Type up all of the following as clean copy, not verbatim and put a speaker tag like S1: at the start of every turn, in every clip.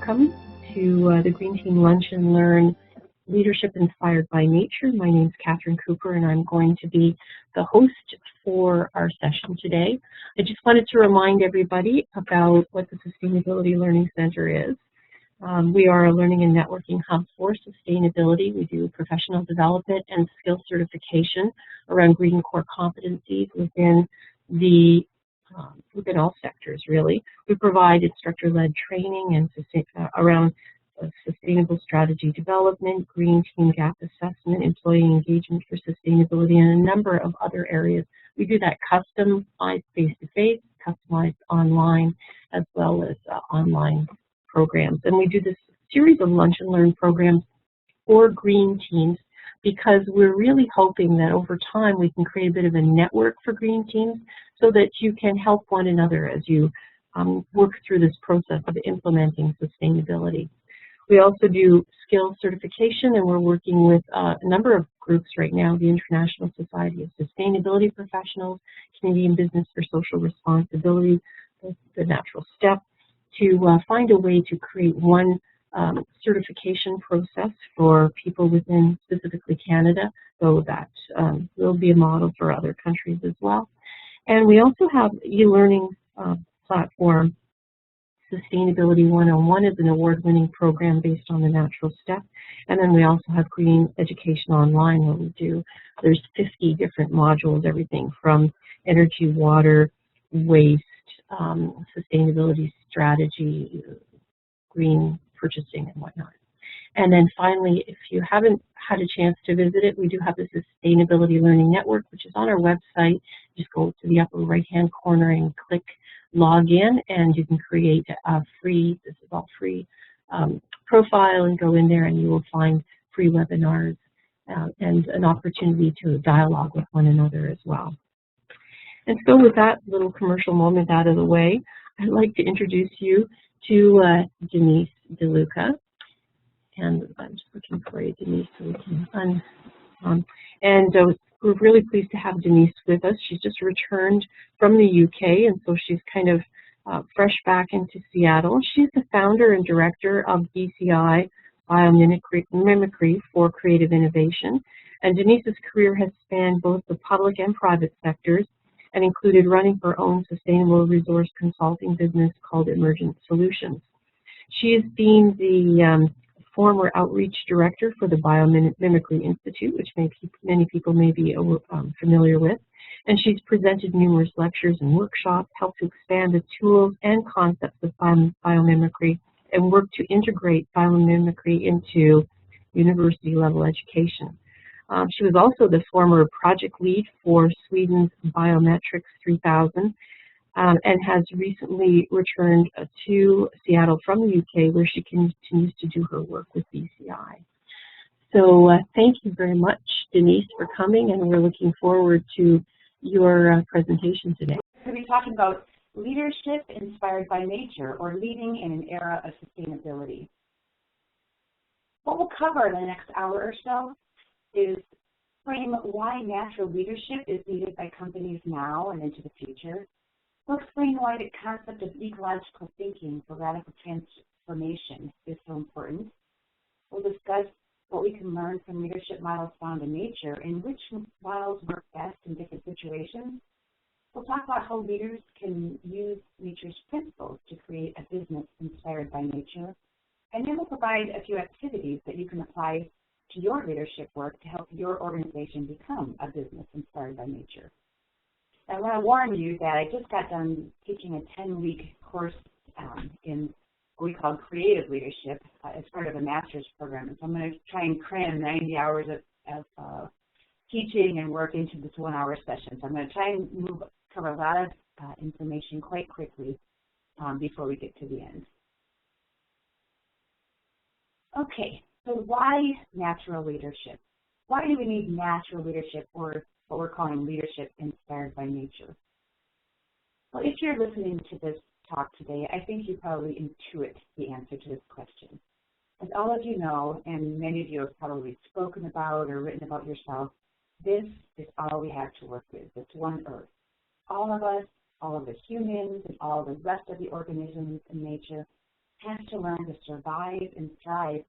S1: welcome to the Green Team Lunch and Learn Leadership Inspired by Nature. My name is Catherine Cooper, and I'm going to be the host for our session today. I just wanted to remind everybody about what the Sustainability Learning Center is. We are a learning and networking hub for sustainability. We do professional development and skill certification around green core competencies within all sectors, really. We provide instructor-led training and around sustainable strategy development, green team gap assessment, employee engagement for sustainability, and a number of other areas. We do that customized face-to-face, customized online, as well as online programs. And we do this series of lunch and learn programs for green teams because we're really hoping that over time we can create a bit of a network for green teams so that you can help one another as you work through this process of implementing sustainability. We also do skill certification, and we're working with a number of groups right now, the International Society of Sustainability Professionals, Canadian Business for Social Responsibility, the Natural Step, to find a way to create one certification process for people within specifically Canada, so that will be a model for other countries as well. And we also have e-learning platform. Sustainability 101 is an award-winning program based on the Natural Step. And then we also have Green Education Online, where there's 50 different modules, everything from energy, water, waste, sustainability strategy, green purchasing, and whatnot. And then finally, if you haven't had a chance to visit it, we do have the Sustainability Learning Network, which is on our website. Just go to the upper right-hand corner and click log in, and you can create a free, this is all free, profile, and go in there and you will find free webinars and an opportunity to dialogue with one another as well. And so with that little commercial moment out of the way, I'd like to introduce you to Denise DeLuca. And I'm just looking for you, Denise, so we can we're really pleased to have Denise with us. She's just returned from the UK, and so she's kind of fresh back into Seattle. She's the founder and director of BCI, Biomimicry for Creative Innovation. And Denise's career has spanned both the public and private sectors and included running her own sustainable resource consulting business called Emergent Solutions. She has been the former outreach director for the Biomimicry Institute, which many people may be familiar with. And she's presented numerous lectures and workshops, helped to expand the tools and concepts of biomimicry, and worked to integrate biomimicry into university-level education. She was also the former project lead for Sweden's Biometrics 3000, and has recently returned to Seattle from the UK, where she continues to do her work with BCI. So thank you very much, Denise, for coming, and we're looking forward to your presentation today.
S2: We're going to be talking about leadership inspired by nature, or leading in an era of sustainability. What we'll cover in the next hour or so is frame why natural leadership is needed by companies now and into the future. We'll explain why the concept of ecological thinking for radical transformation is so important. We'll discuss what we can learn from leadership models found in nature and which models work best in different situations. We'll talk about how leaders can use nature's principles to create a business inspired by nature. And then we'll provide a few activities that you can apply to your leadership work to help your organization become a business inspired by nature. I want to warn you that I just got done teaching a 10-week course in what we call creative leadership as part of a master's program. And so I'm going to try and cram 90 hours of teaching and work into this 1-hour session. So I'm going to try and cover a lot of information quite quickly before we get to the end. Okay, so why natural leadership? Why do we need natural leadership, or what we're calling leadership inspired by nature? Well, if you're listening to this talk today, I think you probably intuit the answer to this question. As all of you know, and many of you have probably spoken about or written about yourself, this is all we have to work with. It's one Earth. All of us, all of the humans, and all the rest of the organisms in nature, has to learn to survive and thrive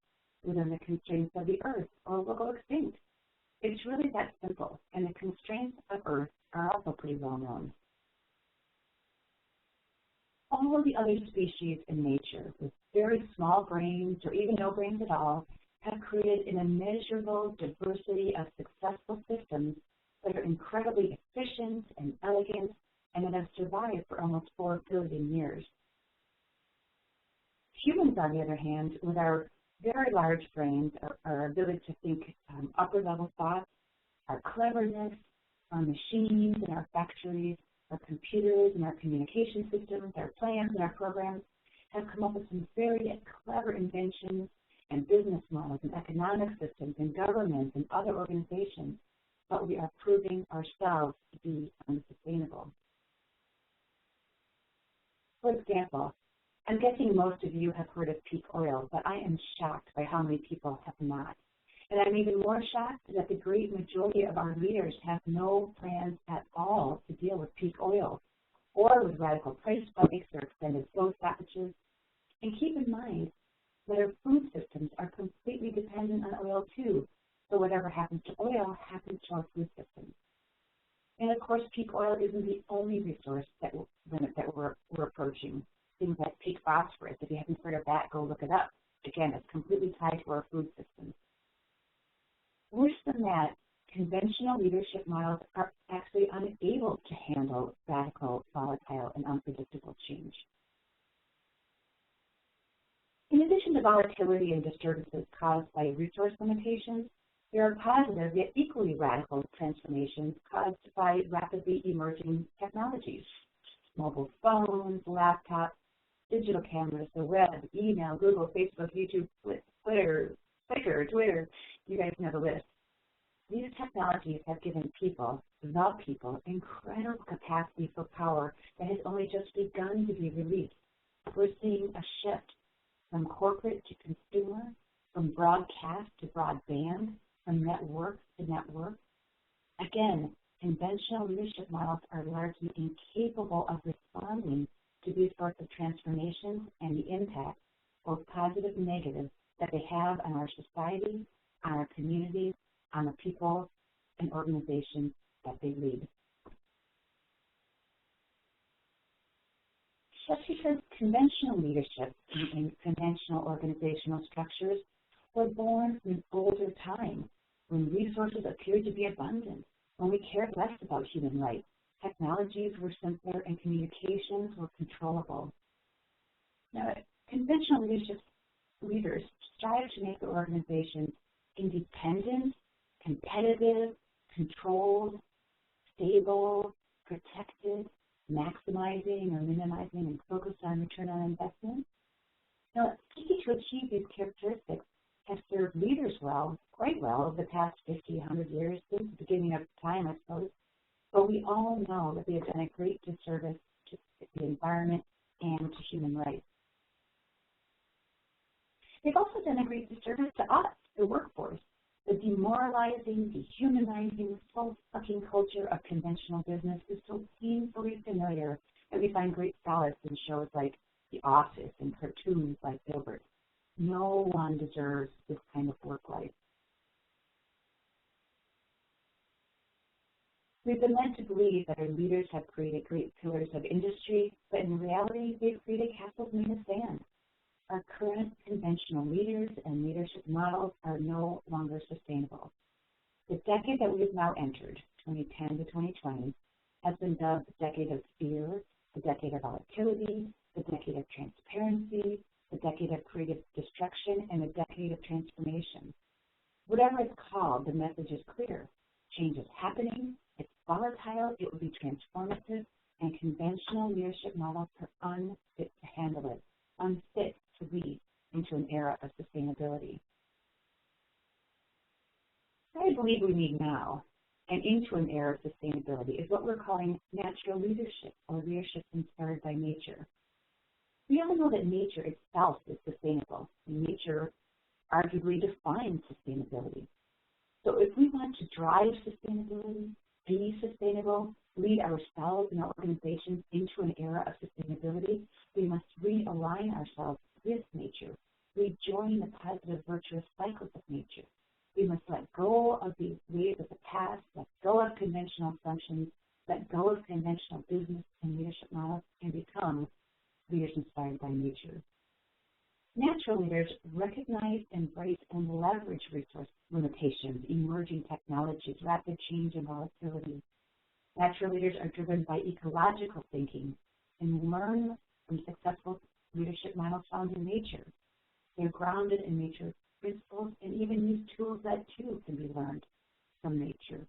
S2: within the constraints of the Earth, or will go extinct. It's really that simple, and the constraints of Earth are also pretty well known. All of the other species in nature, with very small brains or even no brains at all, have created an immeasurable diversity of successful systems that are incredibly efficient and elegant and that have survived for almost 4 billion years. Humans, on the other hand, with our very large brains, our ability to think upper-level thoughts, our cleverness, our machines and our factories, our computers and our communication systems, our plans and our programs, have come up with some very clever inventions and business models and economic systems and governments and other organizations, but we are proving ourselves to be unsustainable. For example, I'm guessing most of you have heard of peak oil, but I am shocked by how many people have not. And I'm even more shocked that the great majority of our leaders have no plans at all to deal with peak oil or with radical price spikes or extended flow stoppages. And keep in mind that our food systems are completely dependent on oil too. So whatever happens to oil happens to our food systems. And of course, peak oil isn't the only resource limit that we're approaching. Things like peak phosphorus, if you haven't heard of that, go look it up. Again, it's completely tied to our food systems. Worse than that, conventional leadership models are actually unable to handle radical, volatile, and unpredictable change. In addition to volatility and disturbances caused by resource limitations, there are positive yet equally radical transformations caused by rapidly emerging technologies. Mobile phones, laptops, digital cameras, the web, email, Google, Facebook, YouTube, Twitter, you guys know the list. These technologies have given people, incredible capacity for power that has only just begun to be released. We're seeing a shift from corporate to consumer, from broadcast to broadband, from network to network. Again, conventional leadership models are largely incapable of responding to these sorts of transformations and the impact, both positive and negative, that they have on our society, on our communities, on the people and organizations that they lead. That's because conventional leadership and conventional organizational structures were born in older time, when resources appeared to be abundant, when we cared less about human rights. Technologies were simpler and communications were controllable. Now, conventional leaders strive to make their organizations independent, competitive, controlled, stable, protected, maximizing or minimizing and focused on return on investment. Now, seeking to achieve these characteristics has served leaders well, quite well, over the past 50, 100 years, since the beginning of time, I suppose. But we all know that they have done a great disservice to the environment and to human rights. They've also done a great disservice to us, the workforce. The demoralizing, dehumanizing, soul-sucking culture of conventional business is so painfully familiar that we find great solace in shows like The Office and cartoons like Dilbert. No one deserves this kind of work life. We've been led to believe that our leaders have created great pillars of industry, but in reality, they've created castles made of sand. Our current conventional leaders and leadership models are no longer sustainable. The decade that we have now entered, 2010 to 2020, has been dubbed the decade of fear, the decade of volatility, the decade of transparency, the decade of creative destruction, and the decade of transformation. Whatever it's called, the message is clear. Change is happening, it's volatile, it will be transformative, and conventional leadership models are unfit to handle it, unfit to lead into an era of sustainability. What I believe we need now, and into an era of sustainability, is what we're calling natural leadership, or leadership inspired by nature. We all know that nature itself is sustainable, and nature arguably defines sustainability. So if we want to drive sustainability, be sustainable, lead ourselves and our organizations into an era of sustainability, we must realign ourselves with nature, rejoin the positive, virtuous cycles of nature. We must let go of the ways of the past, let go of conventional assumptions, let go of conventional business and leadership models, and become leaders inspired by nature. Natural leaders recognize, embrace, and leverage resource limitations, emerging technologies, rapid change, and volatility. Natural leaders are driven by ecological thinking and learn from successful leadership models found in nature. They're grounded in nature principles and even use tools that, too, can be learned from nature.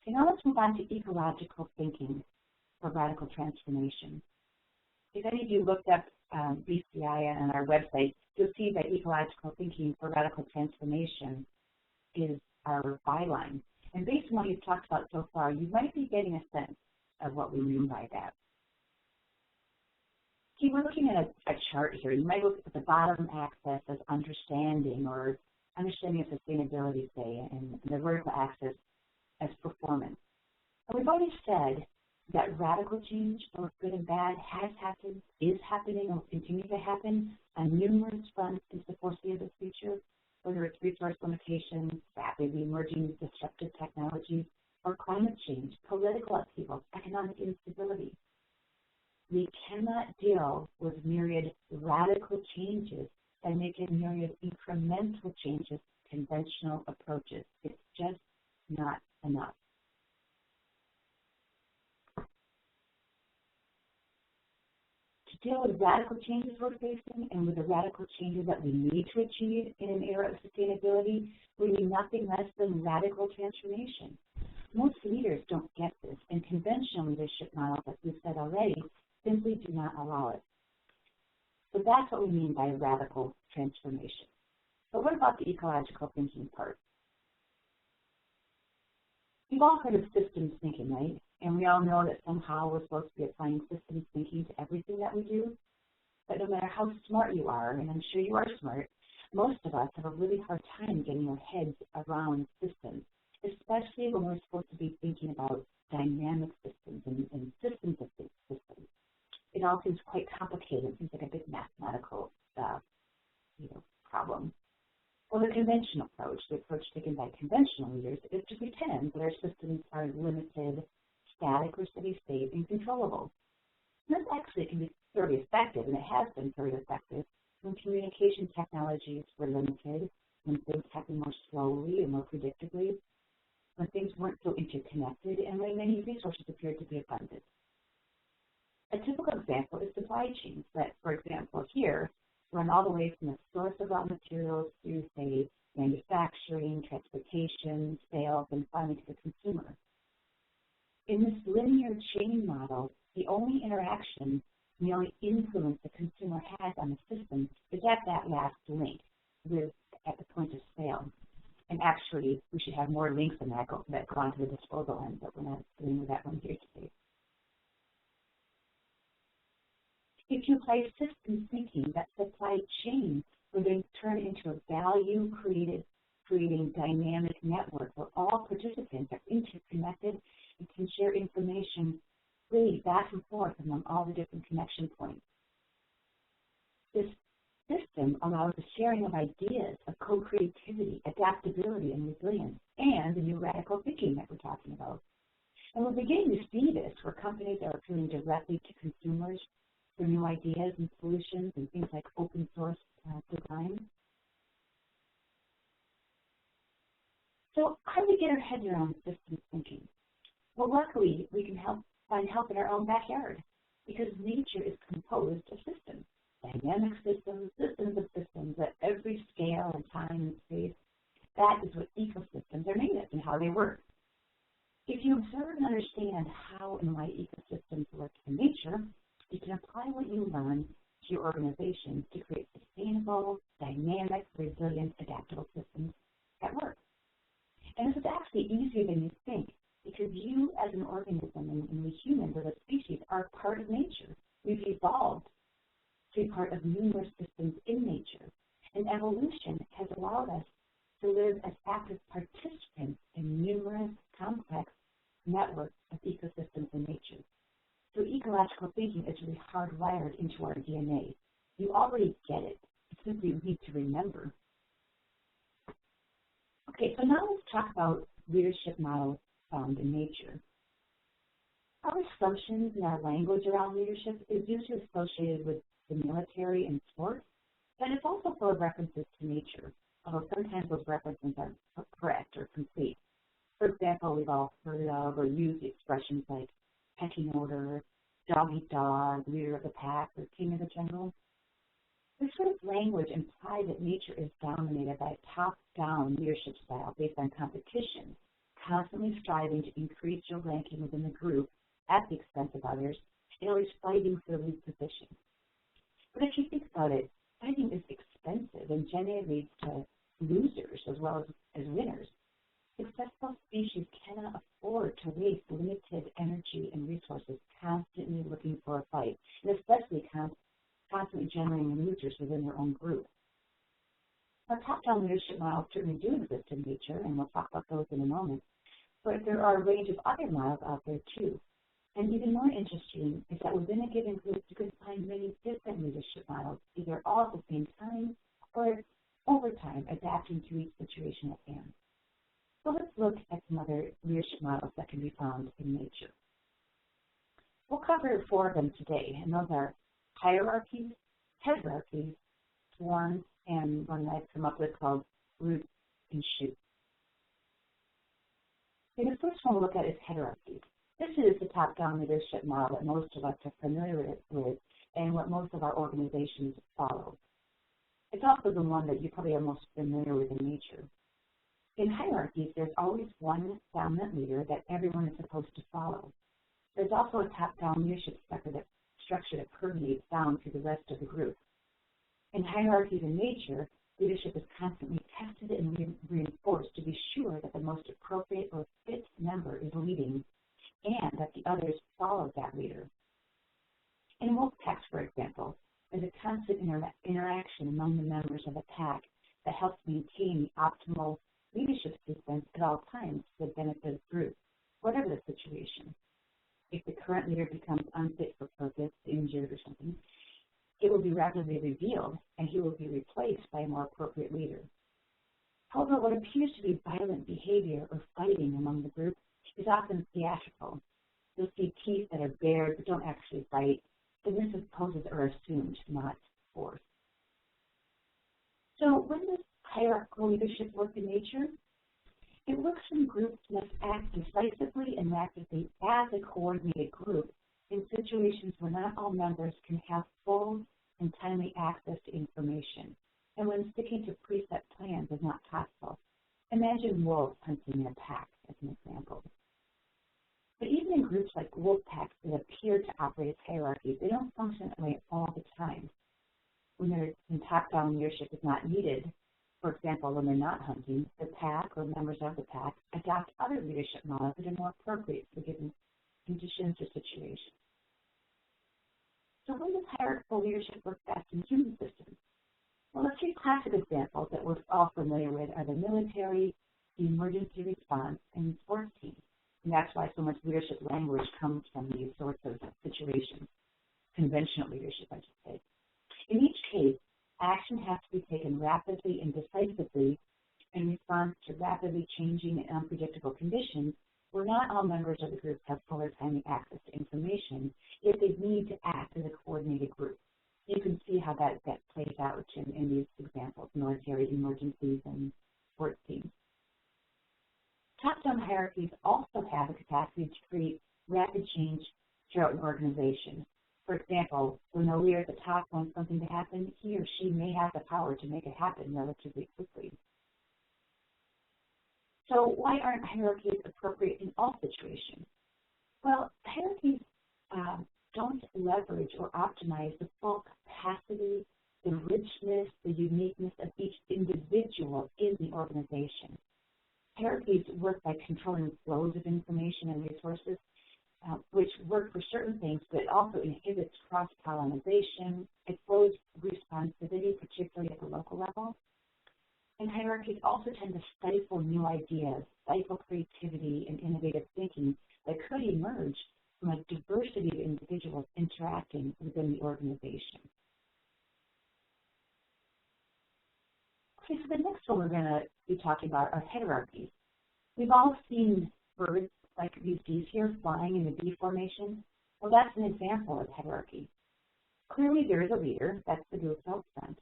S2: Okay, now let's move on to ecological thinking for radical transformation. If any of you looked up BCI on our website, you'll see that ecological thinking for radical transformation is our byline. And based on what you've talked about so far, you might be getting a sense of what we mean by that. Okay, we're looking at a chart here. You might look at the bottom axis as understanding or understanding of sustainability, say, and the vertical axis as performance. And we've already said that radical change, both good and bad, has happened, is happening, and will continue to happen on numerous fronts into the foreseeable future, whether it's resource limitations, rapidly emerging disruptive technologies, or climate change, political upheaval, economic instability. We cannot deal with myriad radical changes and make a myriad incremental changes to conventional approaches. It's just not enough. To deal with radical changes we're facing and with the radical changes that we need to achieve in an era of sustainability, we need nothing less than radical transformation. Most leaders don't get this, and conventional leadership models, as we've said already, simply do not allow it. So that's what we mean by radical transformation. But what about the ecological thinking part? We've all heard of systems thinking, right? And we all know that somehow we're supposed to be applying systems thinking to everything that we do. But no matter how smart you are, and I'm sure you are smart, most of us have a really hard time getting our heads around systems, especially when we're supposed to be thinking about dynamic systems and systems of systems. It all seems quite complicated. It seems like a big mathematical problem. Well, the conventional approach, the approach taken by conventional leaders, is to pretend that our systems are limited, static, or steady state, and controllable. And this actually can be very effective, and it has been very effective when communication technologies were limited, when things happened more slowly and more predictably, when things weren't so interconnected, and when many resources appeared to be abundant. A typical example is supply chains that, for example, here, run all the way from the source of raw materials to, say, manufacturing, transportation, sales, and finally to the consumer. In this linear chain model, the only interaction, the only influence the consumer has on the system is at that last link, at the point of sale. And actually, we should have more links than that go on to the disposal end, but we're not dealing with that one here today. If you apply systems thinking, that supply chain will then turn into a value-creating dynamic network where all participants are interconnected and can share information really back and forth among all the different connection points. This system allows the sharing of ideas, of co-creativity, adaptability, and resilience, and the new radical thinking that we're talking about. And we're beginning to see this where companies are appealing directly to consumers for new ideas and solutions and things like open source design. So how do we get our heads around systems thinking? Well, luckily, we can find help in our own backyard because nature is composed of systems, dynamic systems, systems of systems at every scale and time and space. That is what ecosystems are made of and how they work. If you observe and understand how and why ecosystems work in nature, you can apply what you learn to your organization to create sustainable, dynamic, resilient, adaptable systems at work. And this is actually easier than you think because you as an organism and we humans as a species are part of nature. We've evolved to be part of numerous systems in nature. And evolution has allowed us to live as active participants in Ecological thinking is really hardwired into our DNA. You already get it. It's simply you need to remember. Okay, so now let's talk about leadership models found in nature. Our assumptions and our language around leadership is usually associated with the military and sports, but it's also full of references to nature, although sometimes those references are correct or complete. For example, we've all heard of or used expressions like pecking order, dog eat dog, leader of the pack, or king of the jungle. This sort of language implies that nature is dominated by a top-down leadership style based on competition, constantly striving to increase your ranking within the group at the expense of others, and always fighting for the lead position. But if you think about it, fighting is expensive and generally leads to losers as well as winners. Successful species cannot afford to waste limited energy and resources constantly looking for a fight, and especially constantly generating losers within their own group. Our top-down leadership models certainly do exist in nature, and we'll talk about those in a moment, but there are a range of other models out there too. And even more interesting is that within a given group, you can find many different leadership models, either all at the same time or over time, adapting to each situation at hand. So let's look at some other leadership models that can be found in nature. We'll cover 4 of them today, and those are hierarchies, heteroarchies, swarms, and one that I've come up with called roots and shoots. Okay, the first one we'll look at is heteroarchies. This is the top-down leadership model that most of us are familiar with and what most of our organizations follow. It's also the one that you probably are most familiar with in nature. In hierarchies, there's always one dominant leader that everyone is supposed to follow. There's also a top-down leadership structure that permeates down through the rest of the group. In hierarchies in nature, leadership is constantly tested and reinforced to be sure that the most appropriate or fit member is leading and that the others follow that leader. In wolf packs, for example, there's a constant interaction among the members of a pack that helps maintain the optimal leadership sequence at all times for the benefit of the group, whatever the situation. If the current leader becomes unfit for purpose, injured or something, it will be rapidly revealed and he will be replaced by a more appropriate leader. However, what appears to be violent behavior or fighting among the group is often theatrical. You'll see teeth that are bared but don't actually fight. Submissive poses are assumed, not forced. So when does hierarchical leadership work in nature? It works when groups must act decisively and rapidly as a coordinated group in situations where not all members can have full and timely access to information, and when sticking to preset plans is not possible. Imagine wolves hunting in a pack as an example. But even in groups like wolf packs that appear to operate as hierarchies, they don't function that way all the time. When top-down leadership is not needed, for example, when they're not hunting, the pack or members of the pack adopt other leadership models that are more appropriate for given conditions or situations. So when does hierarchical leadership work best in human systems? Well, the 3 classic examples that we're all familiar with are the military, the emergency response, and sports teams. And that's why so much leadership language comes from these sorts of situations, conventional leadership, I should say. In each case, action has to be taken rapidly and decisively in response to rapidly changing and unpredictable conditions where not all members of the group have full or timely access to information, yet they need to act as a coordinated group. You can see how that plays out in these examples, military, emergencies, and sports teams. Top-down hierarchies also have the capacity to create rapid change throughout an organization. For example, when the leader at the top wants something to happen, he or she may have the power to make it happen relatively quickly. So why aren't hierarchies appropriate in all situations? Well, hierarchies don't leverage or optimize the full capacity, the richness, the uniqueness of each individual in the organization. Hierarchies work by controlling flows of information and resources, which work for certain things, but it also inhibits cross-pollination. It flows responsivity, particularly at the local level. And hierarchies also tend to stifle new ideas, stifle creativity and innovative thinking that could emerge from a diversity of individuals interacting within the organization. Okay, so the next one we're going to be talking about are hierarchies. We've all seen birds like these geese here flying in the V formation. Well, that's an example of hierarchy. Clearly there is a leader, that's the goose out front.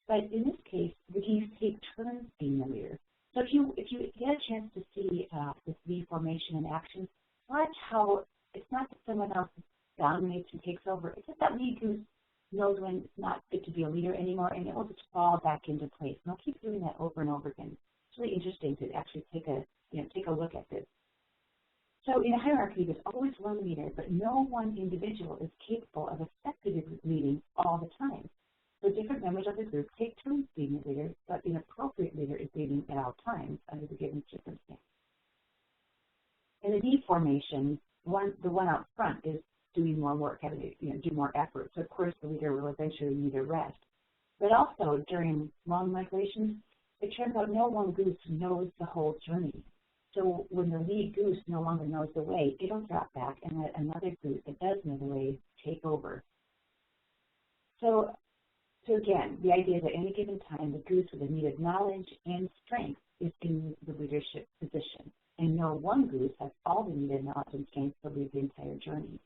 S2: But in this case, the geese take turns being the leader. So if you get a chance to see this V formation in action, watch how it's not that someone else dominates and takes over. It's just that lead goose knows when it's not good to be a leader anymore, and it will just fall back into place. And I'll keep doing that over and over again. It's really interesting to actually take a look at this. So in a hierarchy, there's always one leader, but no one individual is capable of effectively leading all the time. So different members of the group take turns being the leader, but the appropriate leader is leading at all times under the given circumstance. In the D formation, the one out front is doing more work, having to do more effort. So of course the leader will eventually need a rest. But also during long migrations, it turns out no one goose knows the whole journey. So when the lead goose no longer knows the way, it'll drop back and let another goose that does know the way take over. So again, the idea is at any given time, the goose with the needed knowledge and strength is in the leadership position. And no one goose has all the needed knowledge and strength to lead the entire journey.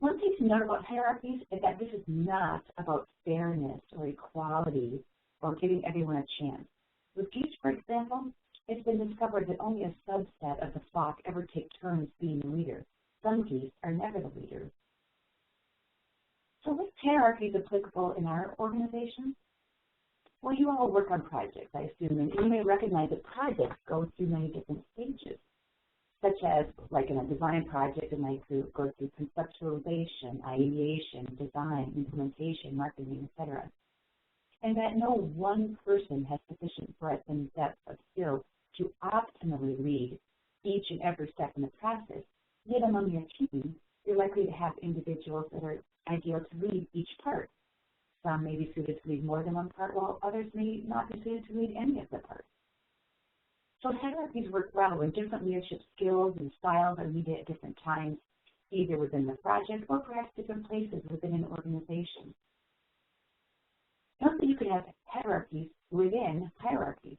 S2: One thing to note about hierarchies is that this is not about fairness or equality or giving everyone a chance. With geese, for example, it's been discovered that only a subset of the flock ever take turns being the leader. Some geese are never the leader. So what hierarchy is applicable in our organization? Well, you all work on projects, I assume, and you may recognize that projects go through many different stages, such as, like in a design project, it might go through conceptualization, ideation, design, implementation, marketing, etc. And that no one person has sufficient breadth and depth of skill to optimally lead each and every step in the process. Yet among your team, you're likely to have individuals that are ideal to lead each part. Some may be suited to lead more than one part, while others may not be suited to lead any of the parts. So hierarchies work well when different leadership skills and styles are needed at different times, either within the project or perhaps different places within an organization. Note that you can have hierarchies within hierarchies.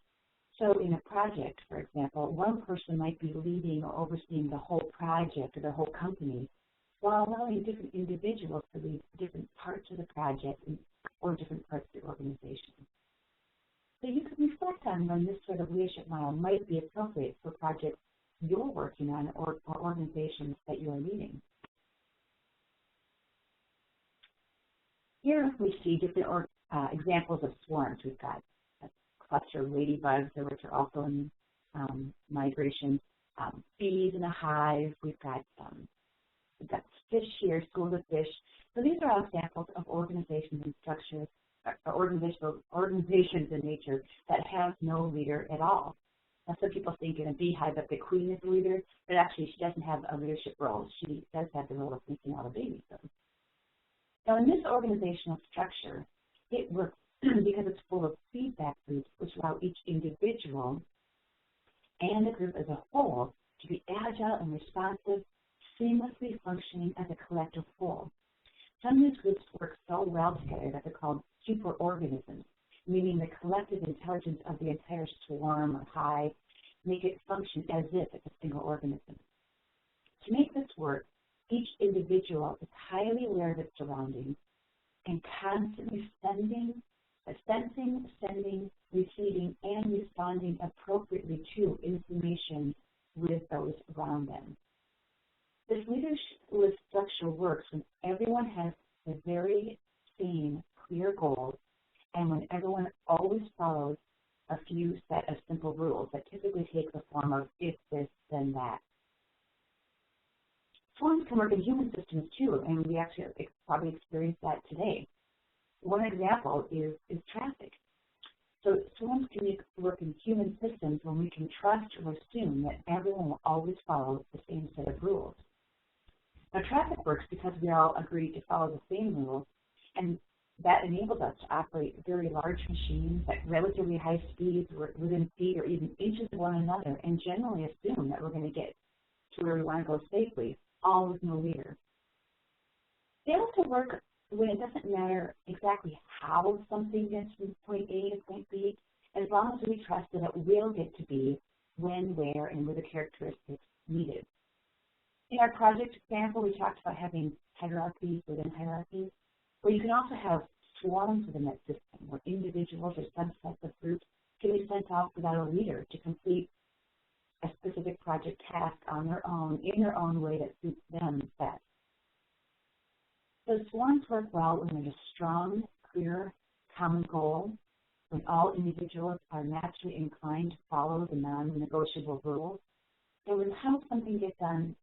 S2: So in a project, for example, one person might be leading or overseeing the whole project or the whole company, while allowing different individuals to lead different parts of the project or different parts of the organization. So you can reflect on when this sort of leadership model might be appropriate for projects you're working on or organizations that you're leading. Here we see different examples of swarms. We've got a cluster of ladybugs, which are also in migration, bees in a hive. We've got fish here, schools of fish. So these are all examples of organizations and structures, organizations in nature that have no leader at all. Now, some people think in a beehive that the queen is the leader, but actually she doesn't have a leadership role. She does have the role of thinking all the babies. Now, in this organizational structure, it works because it's full of feedback loops which allow each individual and the group as a whole to be agile and responsive, seamlessly functioning as a collective whole. Some of these groups work so well together that they're called superorganisms, meaning the collective intelligence of the entire swarm or hive make it function as if it's a single organism. To make this work, each individual is highly aware of its surroundings and constantly sending, receiving, and responding appropriately to information with those around them. This leadership structure works when everyone has the very same clear goals and when everyone always follows a few set of simple rules that typically take the form of if this, then that. Swarms can work in human systems too, and we actually probably experience that today. One example is traffic. So swarms can work in human systems when we can trust or assume that everyone will always follow the same set of rules. Now, traffic works because we all agree to follow the same rules, and that enables us to operate very large machines at relatively high speeds within feet or even inches of one another, and generally assume that we're going to get to where we want to go safely, all with no leader. They also work when it doesn't matter exactly how something gets from point A to point B, as long as we trust that it will get to B when, where, and with the characteristics needed. In our project example, we talked about having hierarchies within hierarchies, where you can also have swarms within that system, where individuals or subsets of groups can be sent off without a leader to complete a specific project task on their own, in their own way that suits them best. So swarms work well when there's a strong, clear, common goal, when all individuals are naturally inclined to follow the non-negotiable rules, and when how something gets done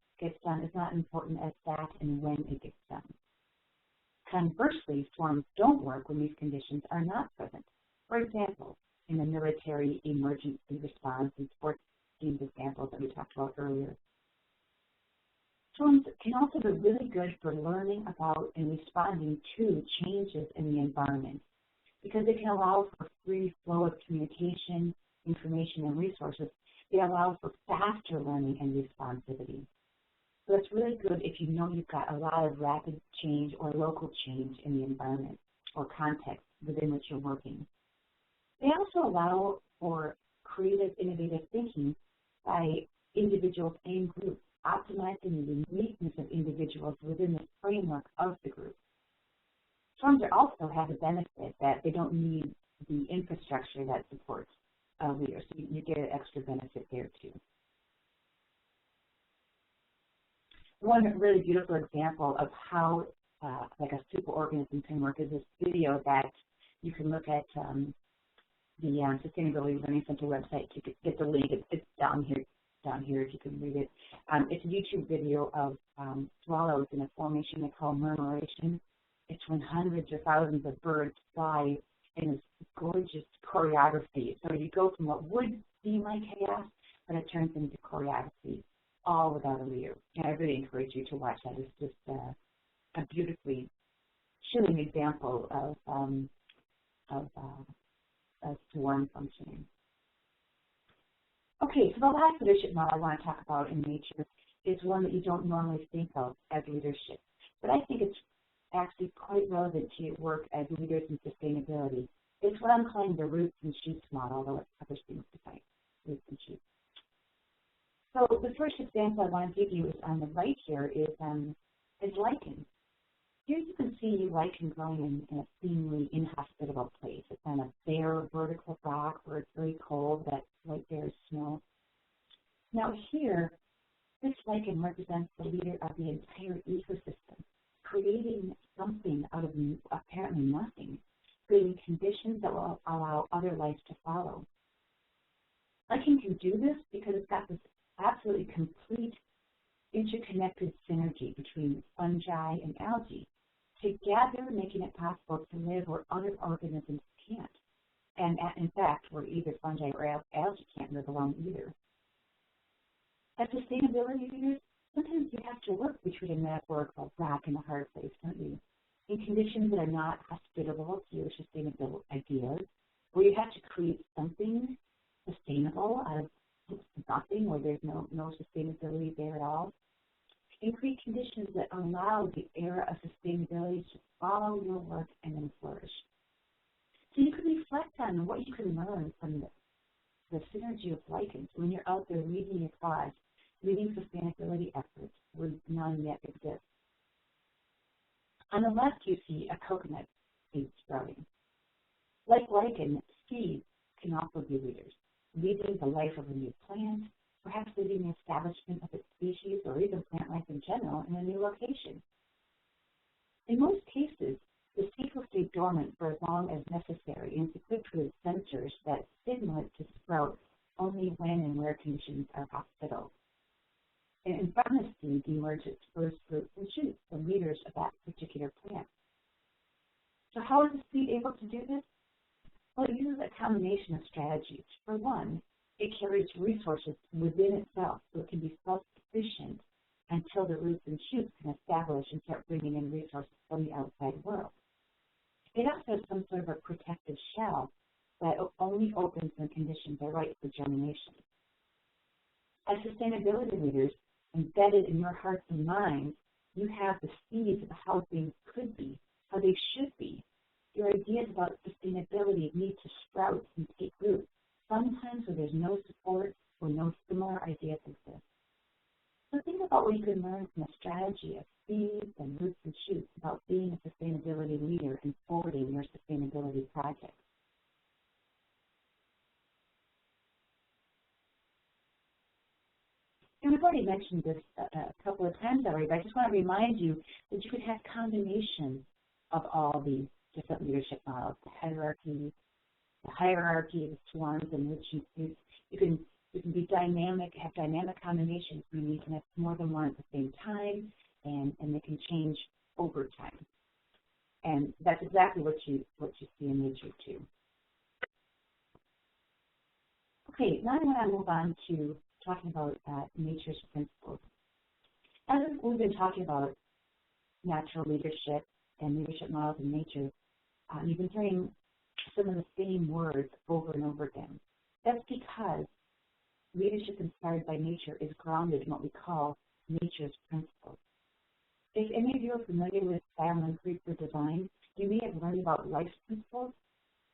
S2: is not important as that and when it gets done. Conversely, swarms don't work when these conditions are not present. For example, in the military emergency response and sports teams examples that we talked about earlier. Swarms can also be really good for learning about and responding to changes in the environment because they can allow for free flow of communication, information, and resources. They allow for faster learning and responsivity. So it's really good if you know you've got a lot of rapid change or local change in the environment or context within which you're working. They also allow for creative, innovative thinking by individuals and groups, optimizing the uniqueness of individuals within the framework of the group. Swarms also have a benefit that they don't need the infrastructure that supports leaders, so you get an extra benefit there too. One really beautiful example of how like a superorganism can work is this video that you can look at the Sustainability Learning Center website to get the link. It's down here if you can read it. It's a YouTube video of swallows in a formation they call murmuration. It's when hundreds or thousands of birds fly in this gorgeous choreography. So you go from what would seem like chaos, but it turns into choreography, all without a leader. And I really encourage you to watch that. It's just a beautifully chilling example of swarm functioning. Okay, so the last leadership model I want to talk about in nature is one that you don't normally think of as leadership, but I think it's actually quite relevant to your work as leaders in sustainability. It's what I'm calling the roots and shoots model, although it covers things besides roots and shoots. So the first example I want to give you is on the right here is lichen. Here you can see lichen growing in a seemingly inhospitable place. It's on a bare vertical rock where it's very cold, that right there is snow. Now here, this lichen represents the leader of the entire ecosystem, creating something out of apparently nothing, creating conditions that will allow other life to follow. Lichen can do this because it's got this absolutely complete interconnected synergy between fungi and algae, together making it possible to live where other organisms can't. And in fact, where either fungi or algae can't live alone either. As sustainability leaders, sometimes you have to work between a metaphorical rock and a hard place, don't you? In conditions that are not hospitable to your sustainable ideas, where you have to create something sustainable out of nothing, where there's no sustainability there at all, and create conditions that allow the era of sustainability to follow your work and then flourish. So you can reflect on what you can learn from the synergy of lichens when you're out there leading your cause, leading sustainability efforts where none yet exist. On the left, you see a coconut seed sprouting. Like lichen, seeds can also be leaders, leading the life of a new plant, perhaps leading the establishment of its species or even plant life in general in a new location. In most cases, the seed will stay dormant for as long as necessary and is equipped with sensors that signal it to sprout only when and where conditions are hospitable. And from the seed emerge its first fruits and shoots, the leaders of that particular plant. So how is the seed able to do this? Well, it uses a combination of strategies. For one, it carries resources within itself so it can be self-sufficient until the roots and shoots can establish and start bringing in resources from the outside world. It also has some sort of a protective shell that only opens when conditions are right for germination. As sustainability leaders, embedded in your hearts and minds, you have the seeds of how things could be, how they should be. Your ideas about sustainability need to sprout and take root, sometimes where there's no support or no similar ideas exist. So think about what you can learn from a strategy of seeds and roots and shoots about being a sustainability leader and forwarding your sustainability projects. And we've already mentioned this a couple of times already, but I just want to remind you that you could have combinations of all these different leadership models, the hierarchy, the swarms in which you can be dynamic, have dynamic combinations, meaning you can have more than one at the same time, and they can change over time. And that's exactly what you see in nature too. Okay, now I want to move on to talking about nature's principles. As we've been talking about natural leadership and leadership models in nature, you've been hearing some of the same words over and over again. That's because leadership inspired by nature is grounded in what we call nature's principles. If any of you are familiar with Biomimicry Design, you may have learned about life's principles.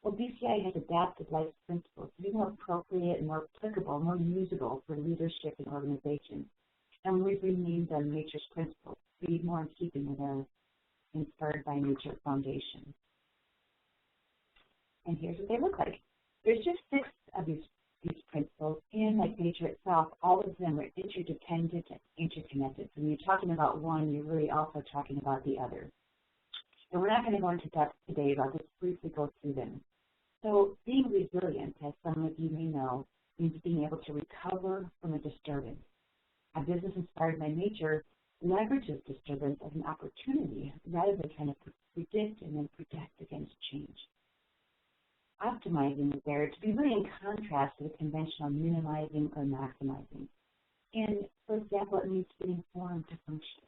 S2: Well, BCI has adapted life's principles to be more appropriate and more applicable, more usable for leadership and organizations. And we've renamed them nature's principles to be more in keeping with our inspired by nature foundation. And here's what they look like. There's just 6 of these principles, and like nature itself, all of them are interdependent and interconnected. So when you're talking about one, you're really also talking about the other. And we're not going to go into depth today, but I'll just briefly go through them. So being resilient, as some of you may know, means being able to recover from a disturbance. A business inspired by nature leverages disturbance as an opportunity rather than trying to predict and then protect against change. Optimizing is there to be really in contrast to the conventional minimizing or maximizing. And for example, it means being formed to function.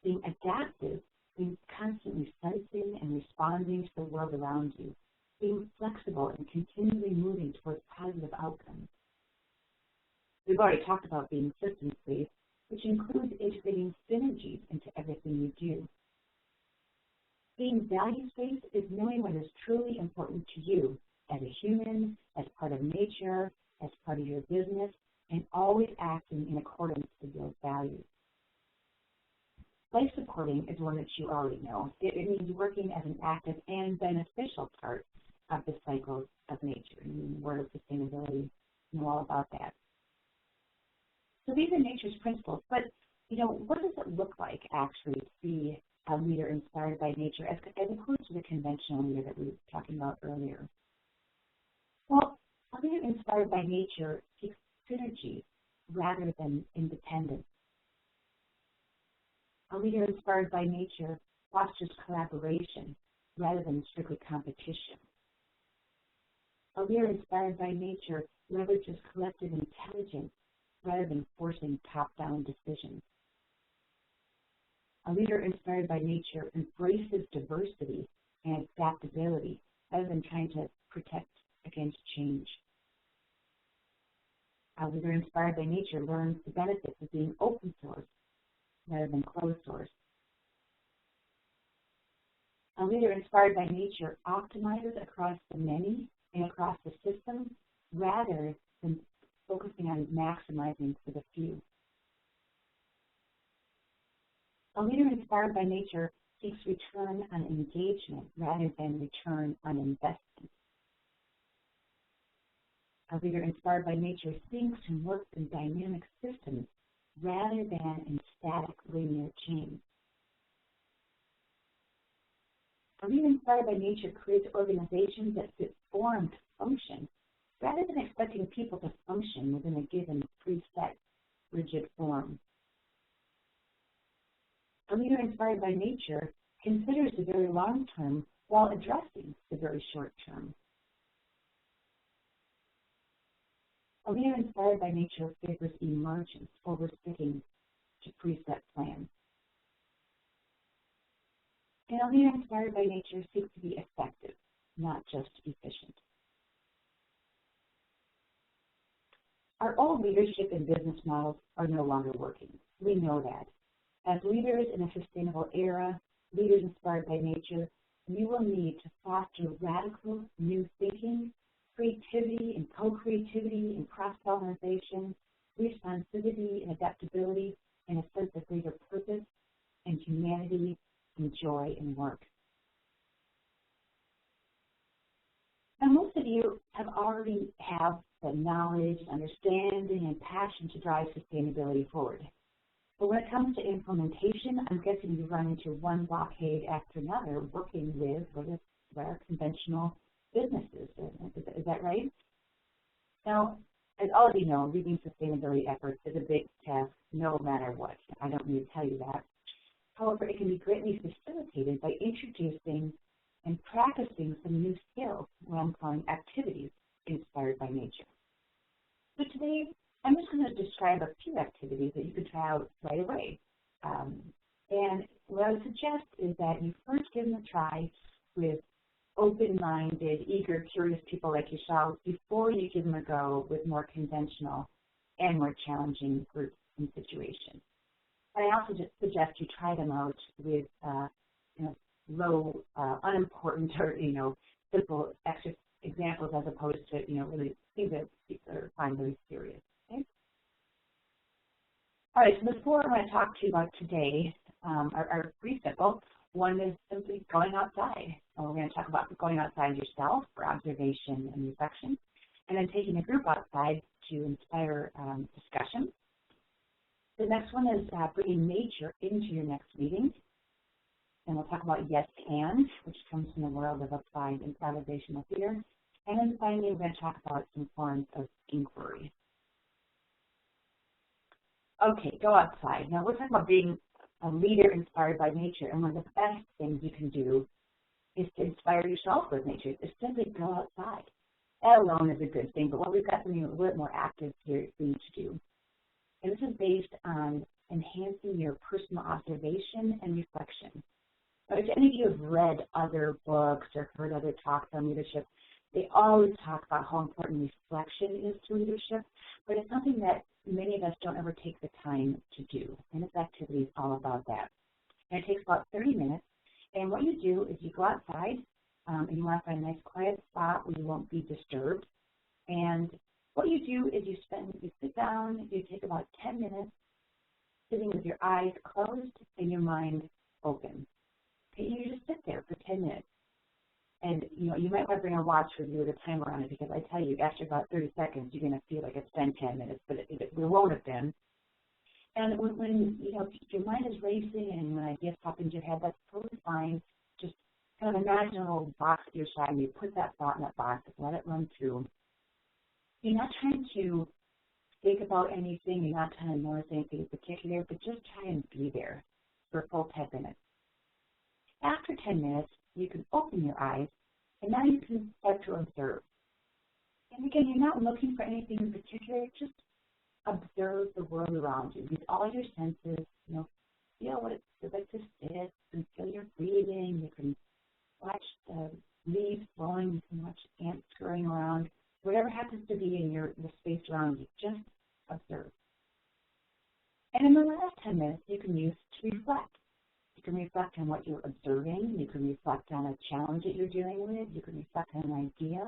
S2: Being adaptive means constantly sensing and responding to the world around you, being flexible and continually moving towards positive outcomes. We've already talked about being systems-based, which includes integrating synergies into everything you do. Being values-based is knowing what is truly important to you as a human, as part of nature, as part of your business, and always acting in accordance with those values. Life supporting is one that you already know. It means working as an active and beneficial part of the cycles of nature. And in the world of sustainability, you know all about that. So these are nature's principles, but what does it look like actually to be a leader inspired by nature as opposed to the conventional leader that we were talking about earlier? Well, a leader inspired by nature seeks synergy rather than independence. A leader inspired by nature fosters collaboration rather than strictly competition. A leader inspired by nature leverages collective intelligence rather than forcing top-down decisions. A leader inspired by nature embraces diversity and adaptability rather than trying to protect against change. A leader inspired by nature learns the benefits of being open source rather than closed source. A leader inspired by nature optimizes across the many and across the system rather than focusing on maximizing for the few. A leader inspired by nature seeks return on engagement rather than return on investment. A leader inspired by nature thinks and works in dynamic systems rather than in static linear chains. A leader inspired by nature creates organizations that fit form to function rather than expecting people to function within a given preset, rigid form. A leader inspired by nature considers the very long term while addressing the very short term. A leader inspired by nature favors emergence over sticking to preset plans. And a leader inspired by nature seeks to be effective, not just efficient. Our Our old leadership and business models are no longer working. We know that. As leaders in a sustainable era, leaders inspired by nature, we will need to foster radical new thinking, creativity and co-creativity and cross-pollination, responsivity and adaptability, and a sense of greater purpose and humanity and joy in work. Now, most of you already have the knowledge, understanding, and passion to drive sustainability forward. But when it comes to implementation, I'm guessing you run into one blockade after another working with our conventional businesses. Is that right? Now, as all of you know, leading sustainability efforts is a big task no matter what. I don't need to tell you that. However, it can be greatly facilitated by introducing and practicing some new skills what I'm calling activities inspired by nature. So today, I'm just going to describe a few activities that you can try out right away. And what I would suggest is that you first give them a try with open-minded, eager, curious people like yourselves before you give them a go with more conventional and more challenging groups and situations. And I also just suggest you try them out with low, unimportant or simple examples as opposed to really things that people are find really serious. Okay. All right. So before I'm going to talk to you about today, are pretty simple. One is simply going outside. And we're going to talk about going outside yourself for observation and reflection, and then taking a group outside to inspire discussion. The next one is bringing nature into your next meeting. And we'll talk about yes and, which comes from the world of applied improvisational theater. And then finally, we're going to talk about some forms of inquiry. Okay, go outside. Now, we're talking about being a leader inspired by nature. And one of the best things you can do is to inspire yourself with nature. Is simply go outside. That alone is a good thing, but what we've got something a little bit more active here for you to do. And this is based on enhancing your personal observation and reflection. But if any of you have read other books or heard other talks on leadership, they always talk about how important reflection is to leadership, but it's something that many of us don't ever take the time to do. And this activity is all about that. And it takes about 30 minutes. And what you do is you go outside, and you want to find a nice quiet spot where you won't be disturbed. And what you do is you sit down, you take about 10 minutes sitting with your eyes closed and your mind open. Okay, you just sit there for 10 minutes. And you might want to bring a watch with you with a timer on it, because I tell you, after about 30 seconds, you're going to feel like it's been 10 minutes, but it won't have been. And when your mind is racing and when ideas pop into your head, that's totally fine. Just kind of imagine a little box at your side, and you put that thought in that box, let it run through. You're not trying to think about anything, you're not trying to notice anything in particular, but just try and be there for a full 10 minutes. After 10 minutes, you can open your eyes, and now you can start to observe. And again, you're not looking for anything in particular, just observe the world around you. Use all your senses, feel what it feels like to sit, and feel your breathing. You can watch the leaves blowing, you can watch ants scurrying around. Whatever happens to be in the space around you, just observe. And in the last 10 minutes, you can use to reflect. You can reflect on what you're observing. You can reflect on a challenge that you're dealing with. You can reflect on an idea.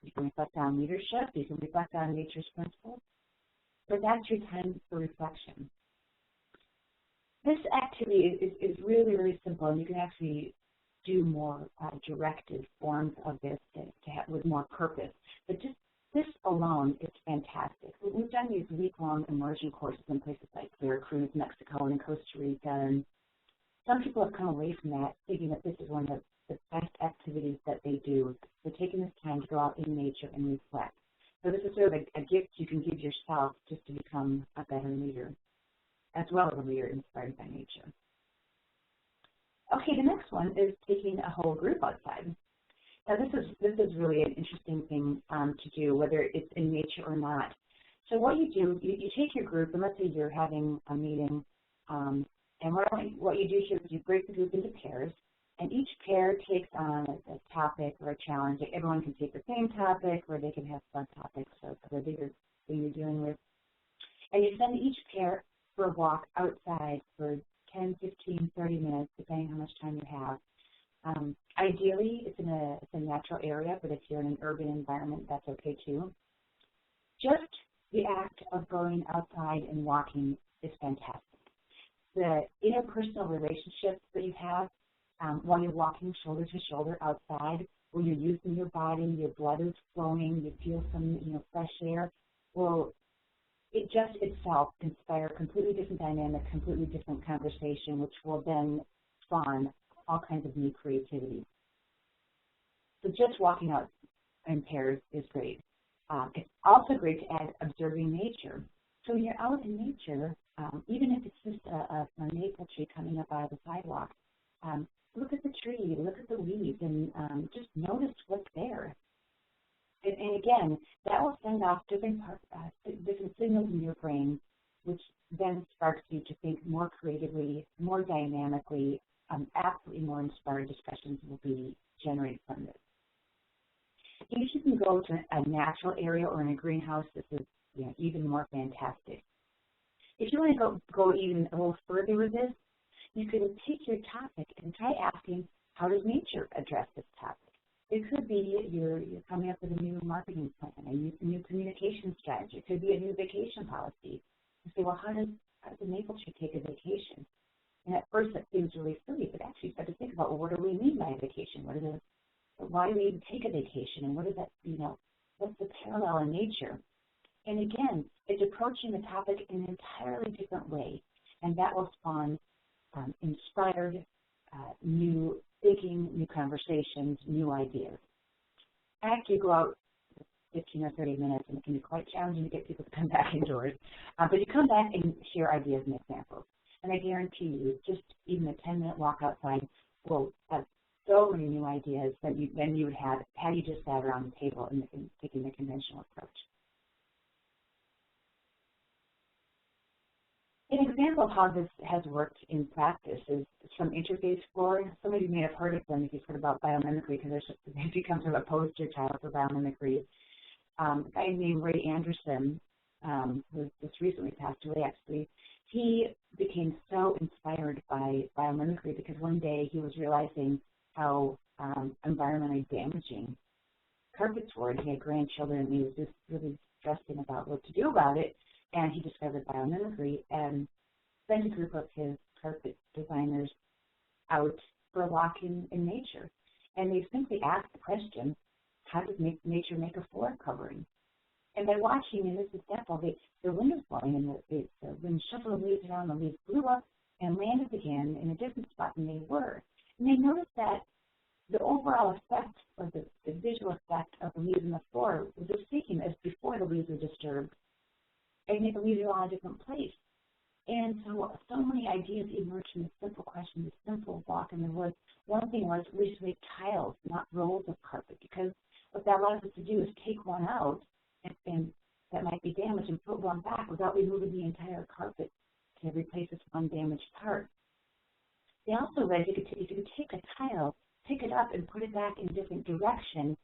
S2: You can reflect on leadership. You can reflect on nature's principles. But that's your time for reflection. This activity is really, really simple, and you can actually do more directed forms of this to have with more purpose. But just this alone is fantastic. We've done these week-long immersion courses in places like Veracruz, Mexico, and Costa Rica, and some people have come away from that thinking that this is one of the best activities that they do. They're taking this time to go out in nature and reflect. So this is sort of a gift you can give yourself just to become a better leader, as well as a leader inspired by nature. Okay, the next one is taking a whole group outside. Now this is really an interesting thing to do, whether it's in nature or not. So what you do, you take your group, and let's say you're having a meeting, and what you do here is you break the group into pairs, and each pair takes on a topic or a challenge. Everyone can take the same topic, or they can have subtopics of the bigger thing you're dealing with. And you send each pair for a walk outside for 10, 15, 30 minutes, depending how much time you have. Ideally, it's a natural area, but if you're in an urban environment, that's okay too. Just the act of going outside and walking is fantastic. The interpersonal relationships that you have while you're walking shoulder to shoulder outside, where you're using your body, your blood is flowing, you feel some fresh air, well, it just itself inspire completely different dynamic, completely different conversation, which will then spawn all kinds of new creativity. So just walking out in pairs is great. It's also great to add observing nature. So when you're out in nature, even if it's just a maple tree coming up out of the sidewalk, look at the tree, look at the leaves, and just notice what's there. And again, that will send off different signals in your brain, which then sparks you to think more creatively, more dynamically. Absolutely more inspired discussions will be generated from this. If you can go to a natural area or in a greenhouse, this is even more fantastic. If you want to go even a little further with this, you can take your topic and try asking, how does nature address this topic? It could be you're coming up with a new marketing plan, a new communication strategy. It could be a new vacation policy. You say, well, how does the maple tree take a vacation? And at first that seems really silly, but actually you start to think about, well, what do we mean by a vacation? Why do we even take a vacation? And what does that, what's the parallel in nature? And again, it's approaching the topic in an entirely different way. And that will spawn inspired, new thinking, new conversations, new ideas. After you go out 15 or 30 minutes, and it can be quite challenging to get people to come back indoors, but you come back and share ideas and examples. And I guarantee you, just even a 10-minute walk outside will have so many new ideas that you would have had you just sat around the table and taking the conventional approach. An example of how this has worked in practice is some interface exploring. Some of you may have heard of them if you've heard about biomimicry, because they've become sort of a poster child for biomimicry. A guy named Ray Anderson, who just recently passed away actually, he became so inspired by biomimicry because one day he was realizing how environmentally damaging carpets were, and he had grandchildren, and he was just really stressing about what to do about it. And he discovered biomimicry and sent a group of his carpet designers out for a walk in nature. And they simply asked the question, how does nature make a floor covering? And by watching, in this example, the wind was blowing, and the wind shuffled the leaves around, the leaves blew up and landed again in a different spot than they were. And they noticed that the overall effect, or the visual effect of the leaves on the floor was the same as before the leaves were disturbed. And they believe they're all in a different place. And so many ideas emerged from this simple question, this simple walk in the woods. One thing was we should make tiles, not rolls of carpet, because what that allows us to do is take one out and that might be damaged and put one back without removing the entire carpet to replace this one damaged part. They also read if you could take a tile, pick it up and put it back in a different direction,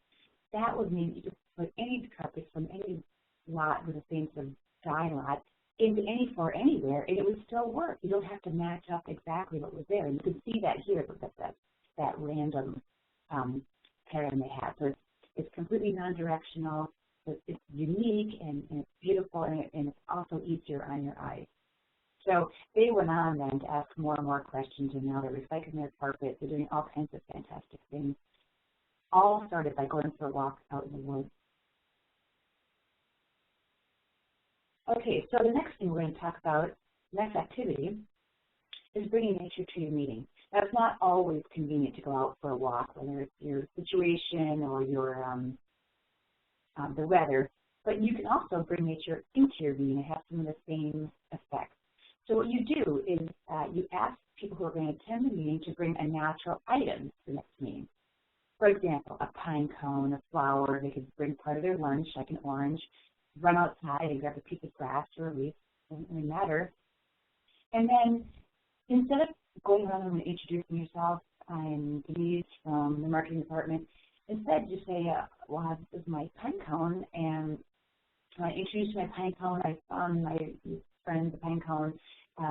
S2: that would mean you could put any carpet from any lot with the same sort of dye lot into any floor anywhere, and it would still work. You don't have to match up exactly what was there. And you can see that here, but that random pattern they have. So it's completely non-directional. It's unique and it's beautiful, and it's also easier on your eyes. So they went on then to ask more and more questions, and now they're recycling their carpet. They're doing all kinds of fantastic things. All started by going for a walk out in the woods. Okay, so the next thing we're going to talk about, next activity, is bringing nature to your meeting. Now, it's not always convenient to go out for a walk, whether it's your situation or your the weather, but you can also bring nature into your meeting and have some of the same effects. So what you do is you ask people who are going to attend the meeting to bring a natural item to the next meeting. For example, a pine cone, a flower. They could bring part of their lunch, like an orange, run outside and grab a piece of grass or a leaf, doesn't really matter. And then instead of going around and introducing yourself, I'm Denise from the marketing department, instead just say, well, this is my pine cone, and When I introduced my pine cone, I found my friend, the pine cone,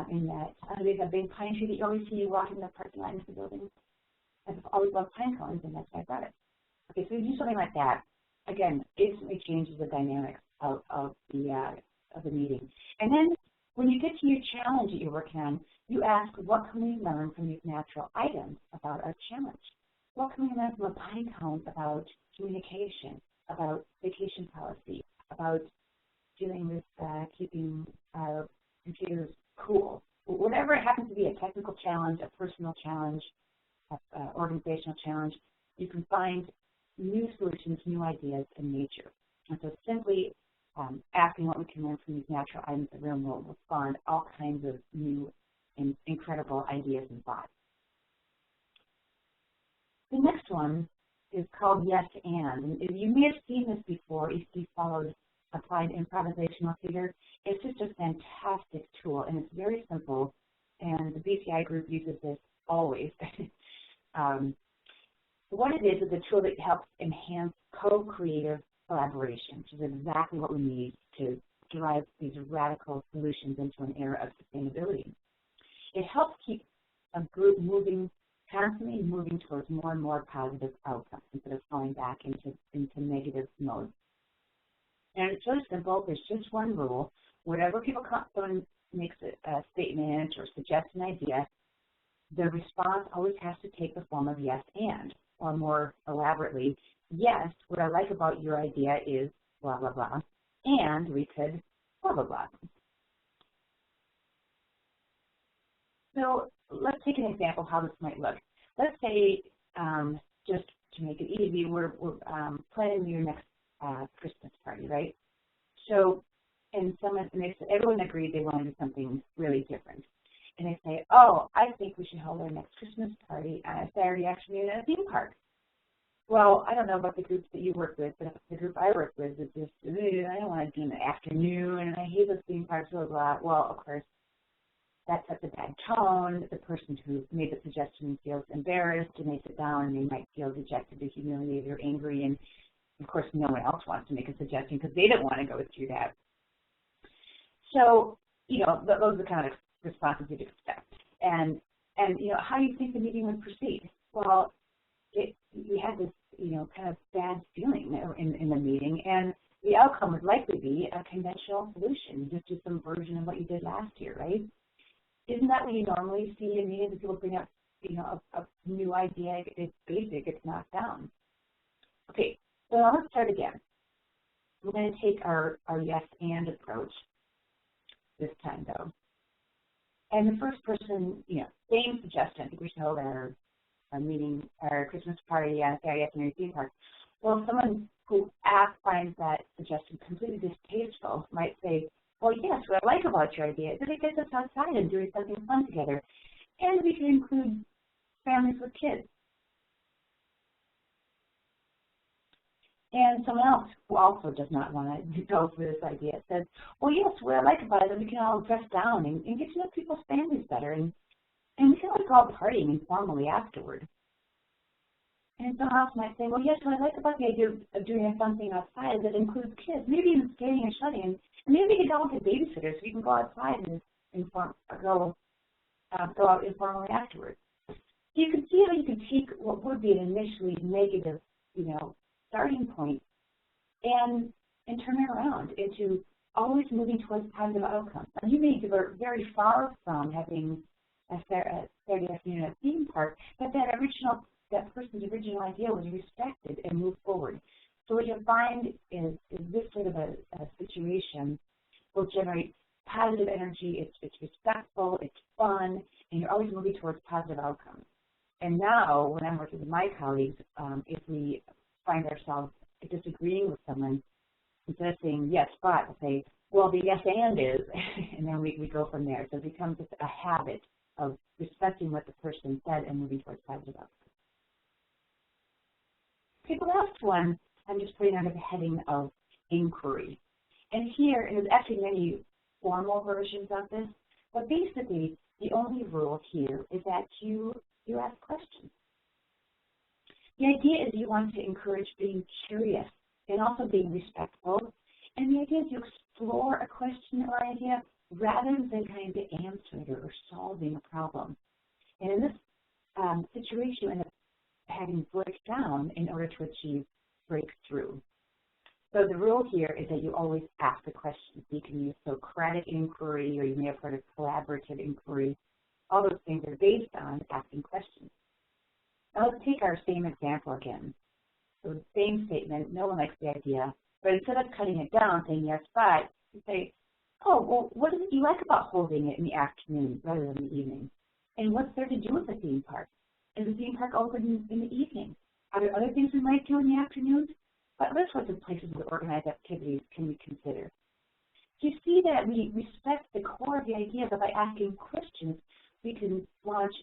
S2: in that there's a big pine tree that you always see you walking the parking lot into the building. I've always loved pine cones, and that's why I brought it. Okay, so you do something like that. Again, instantly changes the dynamics of the meeting. And then when you get to your challenge that you're working on, you ask, what can we learn from these natural items about our challenge? What can we learn from a pine cone about communication, about vacation policy, about dealing with keeping our computers cool? Whatever it happens to be, a technical challenge, a personal challenge, an organizational challenge, you can find new solutions, new ideas in nature. And so simply asking what we can learn from these natural items in the real world will spawn all kinds of new and incredible ideas and thoughts. The next one is called Yes and. You may have seen this before if you followed applied improvisational theater. It's just a fantastic tool, and it's very simple, and the BCI group uses this always. What it is a tool that helps enhance co-creative collaboration, which is exactly what we need to drive these radical solutions into an era of sustainability. It helps keep a group constantly moving towards more and more positive outcomes instead of falling back into negative mode. And it's really simple. There's just one rule. Whatever someone makes a statement or suggests an idea, the response always has to take the form of yes and, or more elaborately, yes, what I like about your idea is blah, blah, blah, and we could blah, blah, blah. So let's take an example of how this might look. Let's say, just to make it easy, we're planning your next Christmas party, right? So, and everyone agreed they want to do something really different. And they say, oh, I think we should hold our next Christmas party on a Saturday afternoon at a theme park. Well, I don't know about the groups that you work with, but the group I work with is just, I don't want to do it in the afternoon, and I hate those theme parks, blah, blah. Well, of course, that sets a bad tone. The person who made the suggestion feels embarrassed, and they sit down, and they might feel dejected or humiliated or angry, and of course, no one else wants to make a suggestion because they don't want to go through that. So, those are the kind of responses you'd expect. And how do you think the meeting would proceed? Well, we had this, kind of bad feeling in the meeting, and the outcome would likely be a conventional solution, just do some version of what you did last year, right? Isn't that what you normally see in meetings? People bring up, a new idea. It's basic. It's knocked down. Okay, so now let's start again. We're going to take our yes and approach this time, though. And the first person, same suggestion. I think we should hold our Christmas party on Saturday afternoon at the theme park. Well, someone who finds that suggestion completely distasteful might say, well, yes, what I like about your idea is that it gets us outside and doing something fun together. And we can include families with kids. And someone else who also does not want to go for this idea says, well, yes, what I like about it is that we can all dress down and get to know people's families better, and we can always go out partying informally afterward. And someone else might say, well, yes, what I like about the idea of doing something outside is that it includes kids, maybe even skating and sledding, and maybe we can all get babysitters so we can go outside and go out informally afterwards. So you can see how you can take what would be an initially negative, starting point and turn it around into always moving towards positive outcomes. And you may be very far from having a Saturday afternoon at a theme park, but that person's original idea was respected and moved forward. So what you'll find is this sort of a situation will generate positive energy. It's respectful, it's fun, and you're always moving towards positive outcomes. And now, when I'm working with my colleagues, if we find ourselves disagreeing with someone, instead of saying yes, but, we'll say, well, the yes and is, and then we go from there. So it becomes just a habit of respecting what the person said and moving towards positive outcomes. Okay, the last one I'm just putting under the heading of inquiry. And here, and there's actually many formal versions of this, but basically the only rule here is that you ask questions. The idea is you want to encourage being curious and also being respectful And the idea is to explore a question or idea rather than trying to answer it or solving a problem. And in this situation, you end up having break down in order to achieve breakthrough. So the rule here is that you always ask a question. You can use Socratic inquiry, or you may have heard of collaborative inquiry. All those things are based on asking questions. Now let's take our same example again. So the same statement, no one likes the idea, but instead of cutting it down, saying yes, but, you say, oh, well, what is it you like about holding it in the afternoon rather than the evening? And what's there to do with the theme park? Is the theme park open in the evening? Are there other things we might do in the afternoon? What other sorts of places with organized activities can we consider? You see that we respect the core of the idea that by asking questions, we can launch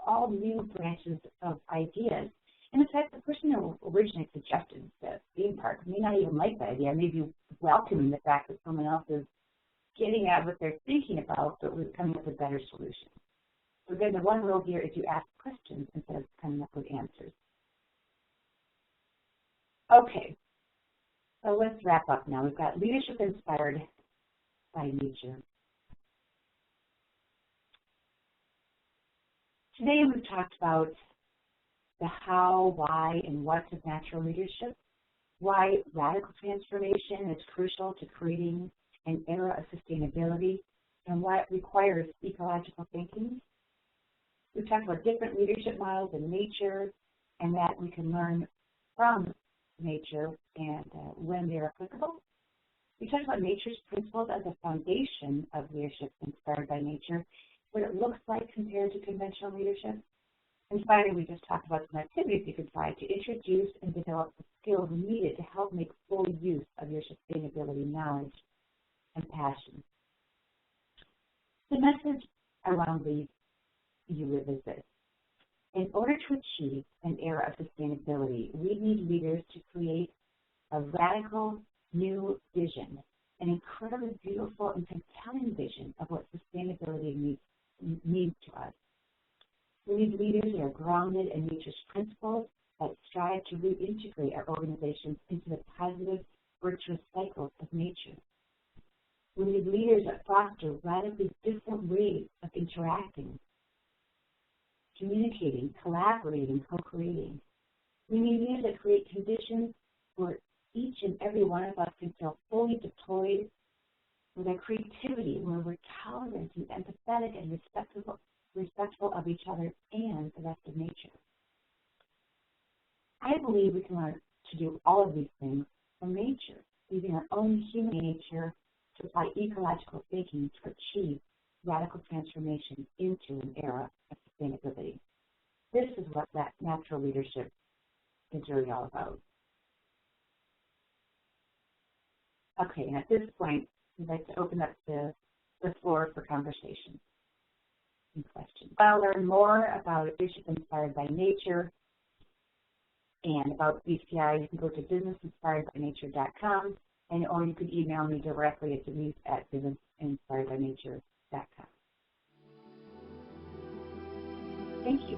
S2: all new branches of ideas. And in fact, the person who originally suggested the theme park may not even like the idea, may be welcoming the fact that someone else is getting at what they're thinking about, but we're coming up with a better solution. So again, the one rule here is you ask questions instead of coming up with answers. Okay, so let's wrap up now. We've got leadership inspired by nature. Today we've talked about the how, why, and what of natural leadership, why radical transformation is crucial to creating an era of sustainability, and why it requires ecological thinking. We've talked about different leadership models in nature, and that we can learn from nature and when they're applicable. We talked about nature's principles as a foundation of leadership inspired by nature, what it looks like compared to conventional leadership. And finally, we just talked about some activities you could try to introduce and develop the skills needed to help make full use of your sustainability knowledge and passion. The message around these you live is this. In order to achieve an era of sustainability, we need leaders to create a radical new vision, an incredibly beautiful and compelling vision of what sustainability means to us. We need leaders that are grounded in nature's principles that strive to reintegrate our organizations into the positive, virtuous cycles of nature. We need leaders that foster radically different ways of interacting, communicating, collaborating, co-creating. We need leaders that create conditions where each and every one of us can feel fully deployed with our creativity, where we're tolerant and empathetic and respectful of each other and the rest of nature. I believe we can learn to do all of these things from nature, using our own human nature to apply ecological thinking to achieve radical transformation into an era of sustainability. This is what that natural leadership is really all about. Okay, and at this point, we'd like to open up the floor for conversation and questions. I'll learn more about leadership inspired by nature and about BCI. You can go to businessinspiredbynature.com, or you could email me directly at denise@businessinspiredbynature.com. Thank you.